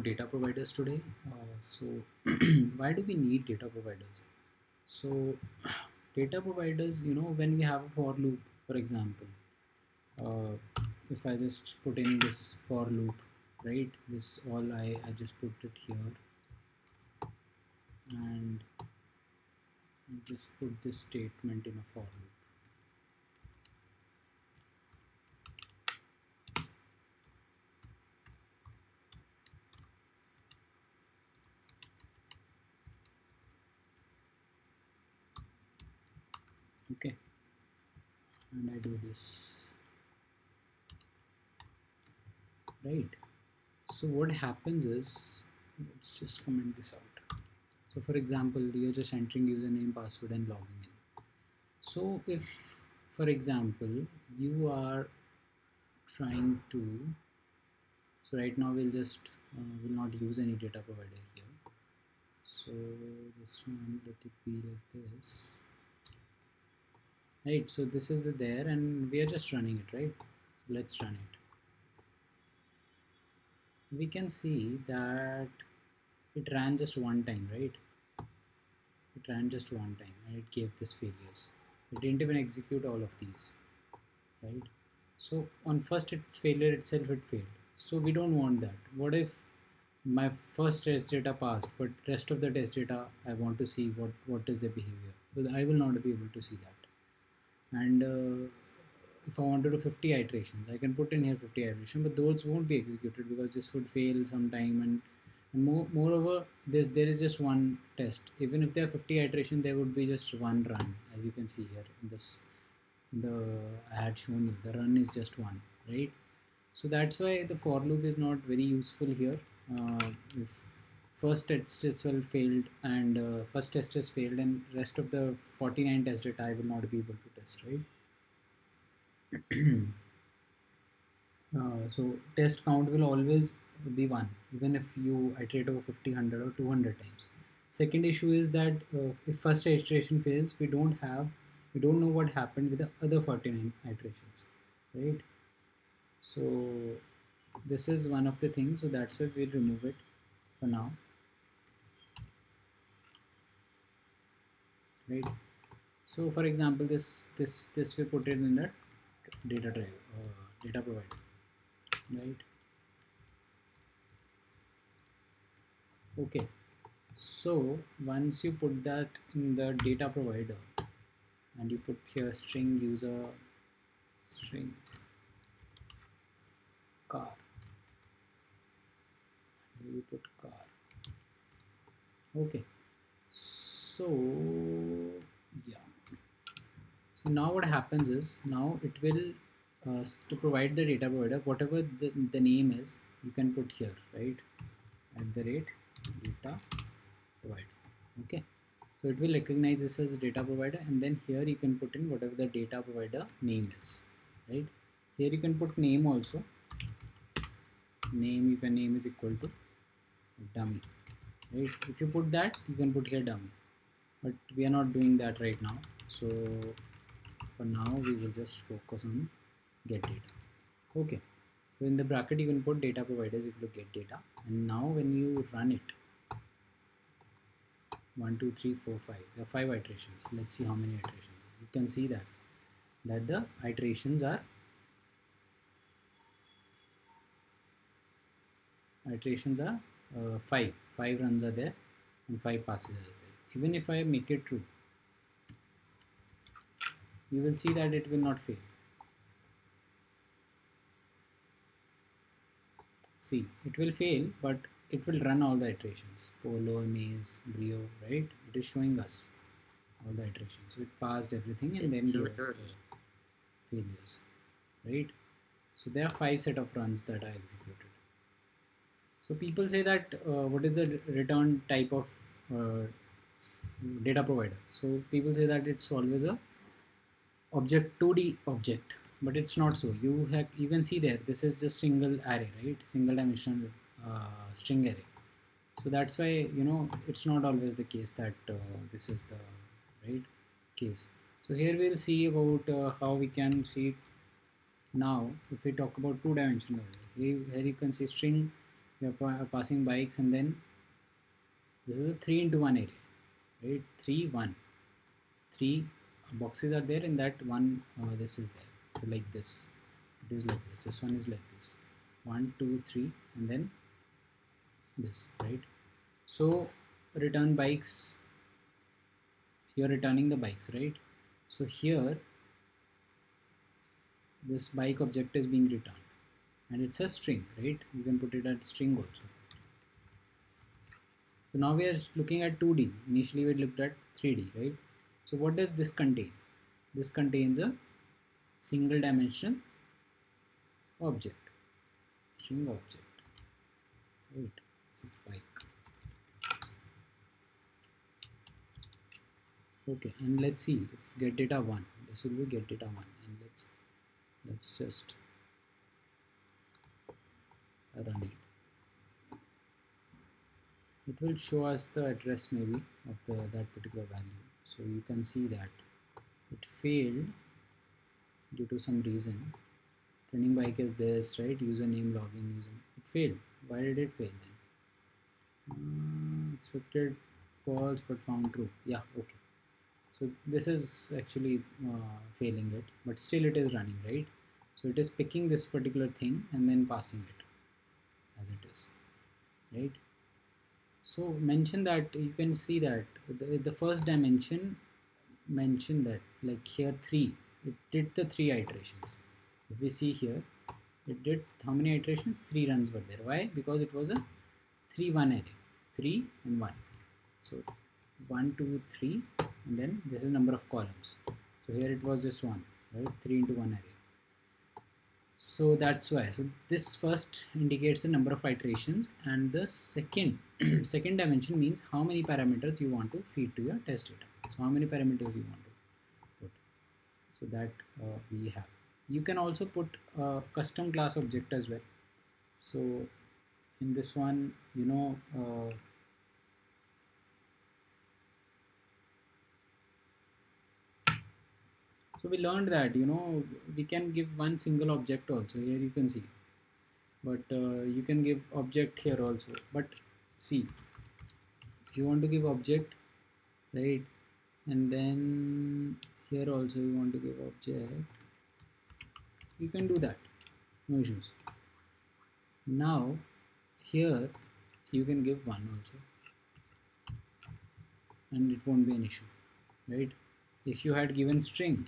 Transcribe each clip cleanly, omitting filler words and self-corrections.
data providers today. So why do we need data providers? So data providers, when we have a for loop, for example, if I just put in this for loop, right, this all I just put it here, and I just put this statement in a for loop. Okay, and I do this, right? So what happens is, let's just comment this out. So for example, you're just entering username, password, and logging in. So if, for example, you are trying to, so right now we'll just will not use any data provider here. So this one, let it be like this, right? So this is the there, and we are just running it, right? So let's run it. We can see that it ran just one time, right? It ran just one time and it gave this failures. It didn't even execute all of these, right? So on first its failure itself, it failed. So we don't want that. What if my first test data passed, but rest of the test data I want to see what is the behavior? Well, I will not be able to see that. And if I want to do 50 iterations, I can put in here 50 iterations, but those won't be executed because this would fail sometime. And moreover, there is just one test. Even if there are 50 iterations, there would be just one run, as you can see here in this. I had shown you the run is just one, right? So that's why the for loop is not very useful here. If first test is well failed and first test is failed, and rest of the 49 test data I will not be able to test, right? So test count will always be 1 even if you iterate over 50, 100 or 200 times. Second issue is that if first iteration fails, we don't know what happened with the other 49 iterations, right? So this is one of the things, so that's why we'll remove it for now, right? So for example, this we put it in the data drive, data provider, right? Okay, so once you put that in the data provider and you put here string user string car, you put car. Okay, so yeah, so now what happens is, now it will to provide the data provider, whatever the name is, you can put here, right, @data provider. Okay, so it will recognize this as data provider, and then here you can put in whatever the data provider name is, right? Here you can put name also. Name, your name is equal to dummy, right? If you put that, you can put here dummy, but we are not doing that right now. So for now we will just focus on get data. Okay, so in the bracket you can put data providers equal to get data, and now when you run it, 1 2 3 4 5, there are 5 iterations. Let's see how many iterations. You can see that the iterations are 5 runs are there and 5 passes are there. Even if I make it true, you will see that it will not fail. See, it will fail, but it will run all the iterations. Polo, maze, brio, right? It is showing us all the iterations. So it passed everything and then gave us the failures, right? So there are 5 set of runs that are executed. So people say that what is the return type of data provider? So people say that it's always a object 2D object, but it's not so. You can see there, this is just single array, right? Single dimensional string array. So that's why it's not always the case that this is the right case. So here we'll see about how we can see it now. If we talk about 2-dimensional array, here you can see string we are passing bikes, and then this is a 3 into 1 array, right? 3 1, 3 boxes are there, in that one this is there. So like this, it is like this one is like this, 1 2 3, and then this, right? So return bikes, you're returning the bikes, right? So here this bike object is being returned, and it's a string, right? You can put it at string also. So now we are looking at 2D. Initially we looked at 3D, right? So what does this contain? This contains a single dimensional object, string object, right? This is bike. Okay, and let's see if get data 1. This will be get data 1, and let's just run it. It will show us the address maybe of that particular value. So you can see that it failed due to some reason. Training bike is this, right? Username, login, using. It failed. Why did it fail then? Expected false but found true. Yeah, okay. So this is actually failing it, but still it is running, right? So it is picking this particular thing and then passing it as it is, right? So mention that you can see that the first dimension mention that, like here 3, it did the 3 iterations. If we see here, it did how many iterations? 3 runs were there. Why? Because it was a 3 1 array, 3 and 1. So 1 2 3, and then this is number of columns. So here it was just 1, right? 3 into 1 array. So that's why. So this first indicates the number of iterations, and the second second dimension means how many parameters you want to feed to your test data. So how many parameters you want to put. So that we have. You can also put a custom class object as well. So in this one, so we learned that we can give one single object also. Here you can see, but you can give object here also. But see, if you want to give object, right, and then here also you want to give object, you can do that, no issues. Now here you can give one also, and it won't be an issue, right? If you had given string,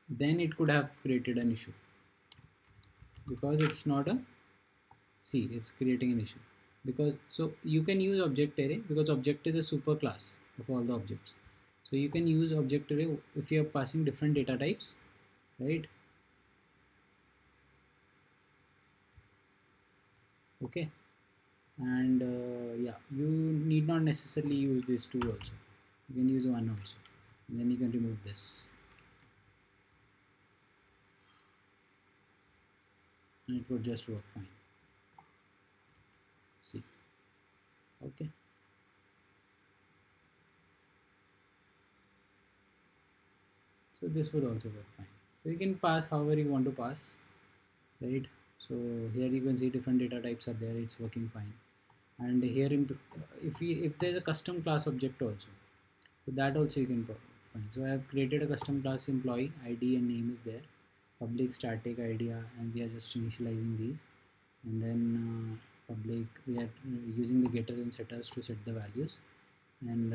then it could have created an issue, because it's not a, see, it's creating an issue. Because so you can use object array, because object is a super class of all the objects. So you can use object array if you are passing different data types, right? Okay, and yeah, you need not necessarily use these two also. You can use one also, and then you can remove this, and it would just work fine. See, okay. So this would also work fine. So you can pass however you want to pass, right? So here you can see different data types are there. It's working fine. And here if there's a custom class object also, so that also you can find. So I have created a custom class employee, ID and name is there, public static idea, and we are just initializing these, and then public, we are using the getters and setters to set the values, and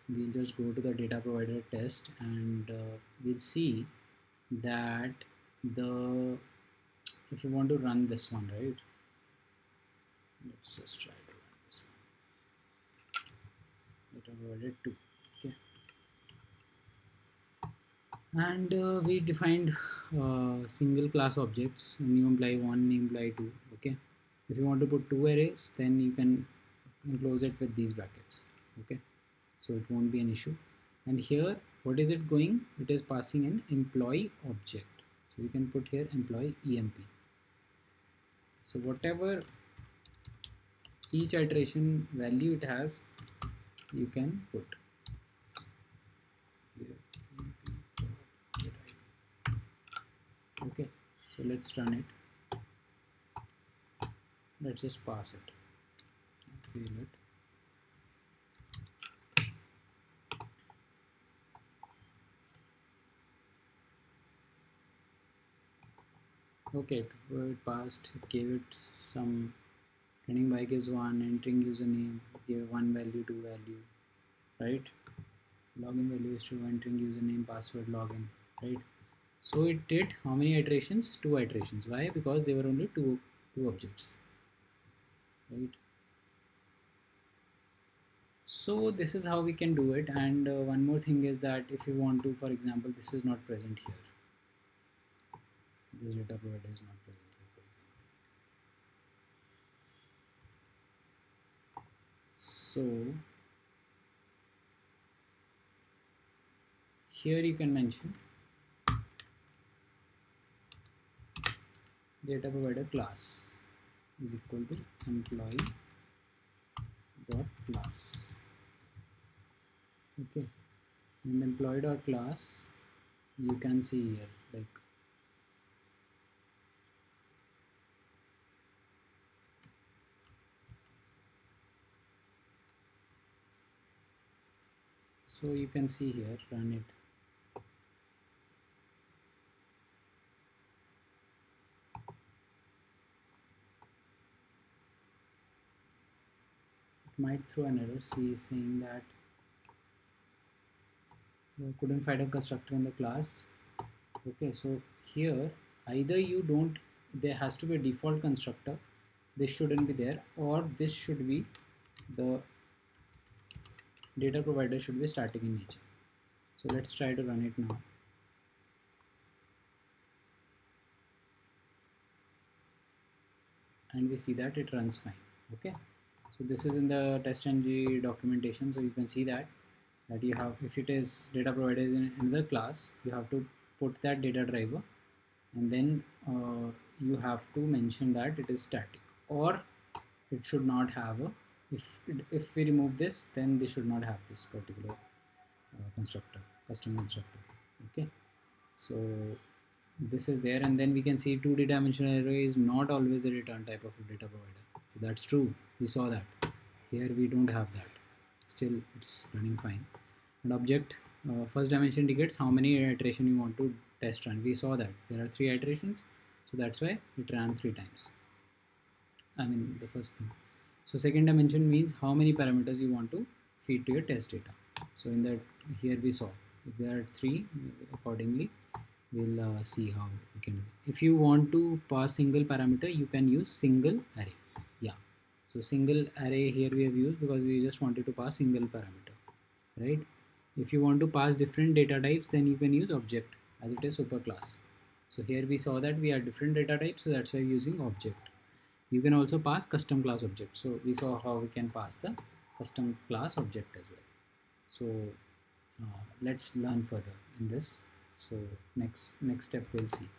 we'll just go to the data provider test, and we'll see that the, if you want to run this one, right, let's just try to run this one, data provider 2, okay, and we defined single class objects, new employee 1, new employee 2, okay. If you want to put 2 arrays, then you can enclose it with these brackets, okay, so it won't be an issue. And here, what is it going? It is passing an employee object, so you can put here employee emp. So whatever each iteration value it has, you can put here. Okay, so let's run it. Let's just pass it, fail it. Okay, it passed. It gave it some training bike is 1, entering username, give 1 value, 2 value, right? Login value is 2, entering username, password, login, right? So it did how many iterations? 2 iterations. Why? Because there were only two objects, right? So this is how we can do it. And one more thing is that if you want to, for example, this is not present here. This data provider is not present here, for example. So here you can mention data provider class is equal to employee dot class. Okay, in the employee dot class you can see here, like, so you can see here, run it. It might throw an error, saying that couldn't find a constructor in the class. Okay, so here either you don't, there has to be a default constructor, this shouldn't be there, or this should be, the data provider should be static in nature. So let's try to run it now. And we see that it runs fine. Okay, so this is in the test.ng documentation. So you can see that you have, if it is data provider is in another class, you have to put that data driver, and then you have to mention that it is static, or it should not have a, if we remove this, then they should not have this particular constructor, custom constructor. Okay, so this is there, and then we can see 2 dimensional array is not always the return type of a data provider. So that's true, we saw that. Here we don't have that, still it's running fine. And object, first dimension indicates how many iteration you want to test run. We saw that there are 3 iterations, so that's why it ran 3 times. I mean the first thing. So second dimension means how many parameters you want to feed to your test data. So in that, here we saw if there are 3, accordingly we'll see how we can do that. If you want to pass single parameter, you can use single array. Yeah, so single array here we have used because we just wanted to pass single parameter, right? If you want to pass different data types, then you can use object, as it is superclass. So here we saw that we have different data types, so that's why we're using object. You can also pass custom class object. So we saw how we can pass the custom class object as well. So let's learn further in this. So next step we'll see.